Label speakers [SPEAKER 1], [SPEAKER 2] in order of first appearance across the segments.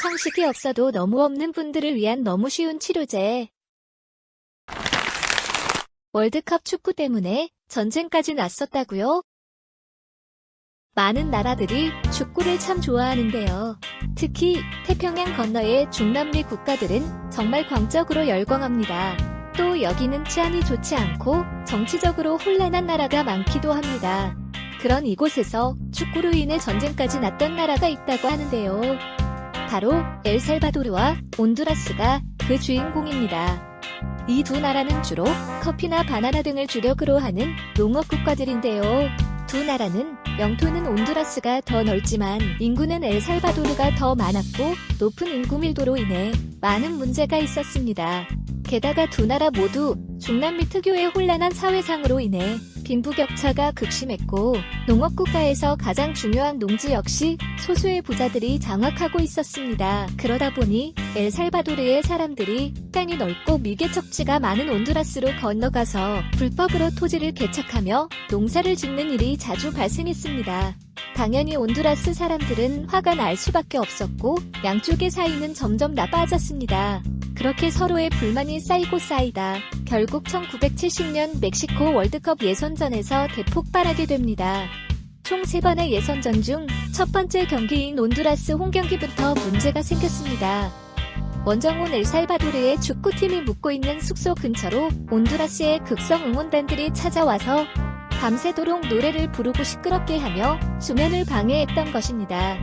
[SPEAKER 1] 상식이 없어도 너무 없는 분들을 위한 너무 쉬운 치료제. 월드컵 축구 때문에 전쟁까지 났었다고요? 많은 나라들이 축구를 참 좋아하는데요. 특히 태평양 건너의 중남미 국가들은 정말 광적으로 열광합니다. 또 여기는治安이 좋지 않고 정치적으로 혼란한 나라가 많기도 합니다. 그런 이곳에서 축구로 인해 전쟁까지 났던 나라가 있다고 하는데요. 바로 엘살바도르와 온두라스가 그 주인공입니다. 이 두 나라는 주로 커피나 바나나 등을 주력으로 하는 농업 국가들인데요. 두 나라는 영토는 온두라스가 더 넓지만 인구는 엘살바도르가 더 많았고 높은 인구 밀도로 인해 많은 문제가 있었습니다. 게다가 두 나라 모두 중남미 특유의 혼란한 사회상으로 인해 빈부격차가 극심했고 농업국가에서 가장 중요한 농지 역시 소수의 부자들이 장악하고 있었습니다. 그러다 보니 엘살바도르의 사람들이 땅이 넓고 미개척지가 많은 온두라스로 건너가서 불법으로 토지를 개척하며 농사를 짓는 일이 자주 발생했습니다. 당연히 온두라스 사람들은 화가 날 수밖에 없었고 양쪽의 사이는 점점 나빠졌습니다. 그렇게 서로의 불만이 쌓이고 쌓이다 결국 1970년 멕시코 월드컵 예선전에서 대폭발하게 됩니다. 총 3번의 예선전 중 첫 번째 경기인 온두라스 홈경기부터 문제가 생겼습니다. 원정온 엘살바도르의 축구팀이 묵고 있는 숙소 근처로 온두라스의 극성 응원단들이 찾아와서 밤새도록 노래를 부르고 시끄럽게 하며 수면을 방해했던 것입니다.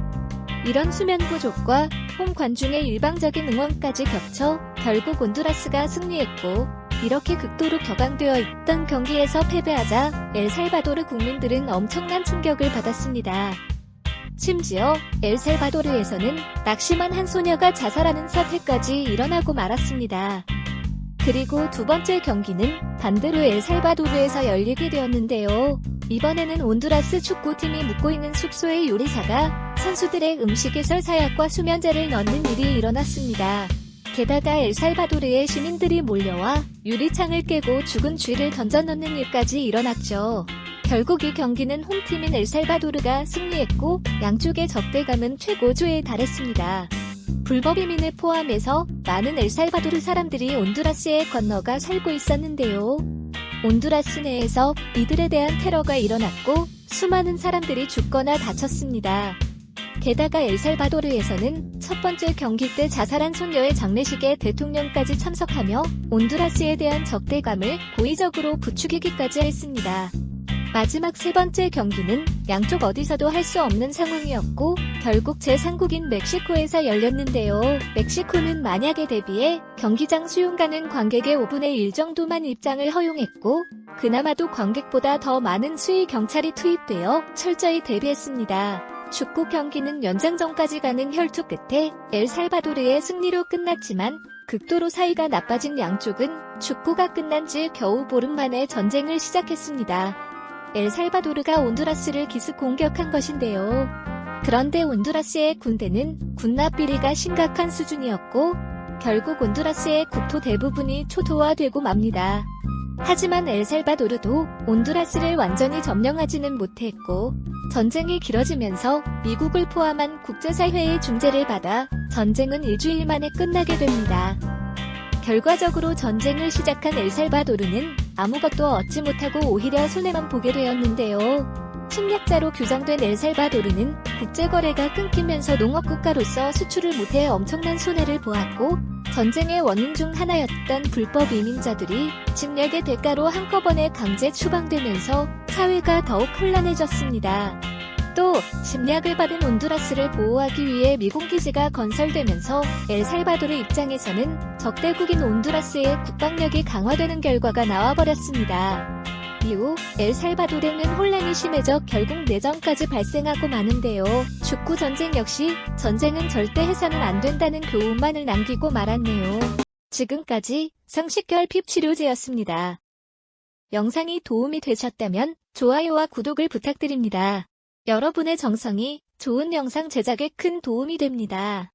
[SPEAKER 1] 이런 수면 부족과 홈 관중의 일방적인 응원까지 겹쳐 결국 온두라스가 승리했고 이렇게 극도로 격앙되어 있던 경기에서 패배하자 엘살바도르 국민들은 엄청난 충격을 받았습니다. 심지어 엘살바도르에서는 낙심한 한 소녀가 자살하는 사태까지 일어나고 말았습니다. 그리고 두 번째 경기는 반대로 엘살바도르에서 열리게 되었는데요. 이번에는 온두라스 축구팀이 묵고 있는 숙소의 요리사가 선수들의 음식에 설사약과 수면제를 넣는 일이 일어났습니다. 게다가 엘살바도르의 시민들이 몰려와 유리창을 깨고 죽은 쥐를 던져넣는 일까지 일어났죠. 결국 이 경기는 홈팀인 엘살바도르가 승리했고 양쪽의 적대감은 최고조에 달했습니다. 불법 이민을 포함해서 많은 엘살바도르 사람들이 온두라스에 건너가 살고 있었는데요. 온두라스 내에서 이들에 대한 테러가 일어났고 수많은 사람들이 죽거나 다쳤습니다. 게다가 엘살바도르에서는 첫 번째 경기 때 자살한 손녀의 장례식에 대통령까지 참석하며 온두라스에 대한 적대감을 고의적으로 부추기기까지 했습니다. 마지막 세 번째 경기는 양쪽 어디서도 할 수 없는 상황이었고 결국 제3국인 멕시코에서 열렸는데요. 멕시코는 만약에 대비해 경기장 수용가는 관객의 5분의 1 정도만 입장을 허용했고 그나마도 관객보다 더 많은 수의 경찰이 투입되어 철저히 대비했습니다. 축구 경기는 연장전까지 가는 혈투 끝에 엘살바도르의 승리로 끝났지만 극도로 사이가 나빠진 양쪽은 축구가 끝난 지 겨우 보름 만에 전쟁을 시작했습니다. 엘살바도르가 온두라스를 기습 공격한 것인데요. 그런데 온두라스의 군대는 군납 비리가 심각한 수준이었고 결국 온두라스의 국토 대부분이 초토화되고 맙니다. 하지만 엘살바도르도 온두라스를 완전히 점령하지는 못했고 전쟁이 길어지면서 미국을 포함한 국제사회의 중재를 받아 전쟁은 일주일 만에 끝나게 됩니다. 결과적으로 전쟁을 시작한 엘살바도르는 아무것도 얻지 못하고 오히려 손해만 보게 되었는데요. 침략자로 규정된 엘살바도르는 국제거래가 끊기면서 농업국가로서 수출을 못해 엄청난 손해를 보았고 전쟁의 원인 중 하나였던 불법 이민자들이 침략의 대가로 한꺼번에 강제 추방되면서 사회가 더욱 혼란해졌습니다. 또 침략을 받은 온두라스를 보호하기 위해 미군 기지가 건설되면서 엘살바도르 입장에서는 적대국인 온두라스의 국방력이 강화되는 결과가 나와버렸습니다. 이후 엘살바도르는 혼란이 심해져 결국 내전까지 발생하고 마는데요. 축구 전쟁 역시 전쟁은 절대 해서는 안 된다는 교훈만을 남기고 말았네요. 지금까지 성식결핍 치료제였습니다. 영상이 도움이 되셨다면 좋아요와 구독을 부탁드립니다. 여러분의 정성이 좋은 영상 제작에 큰 도움이 됩니다.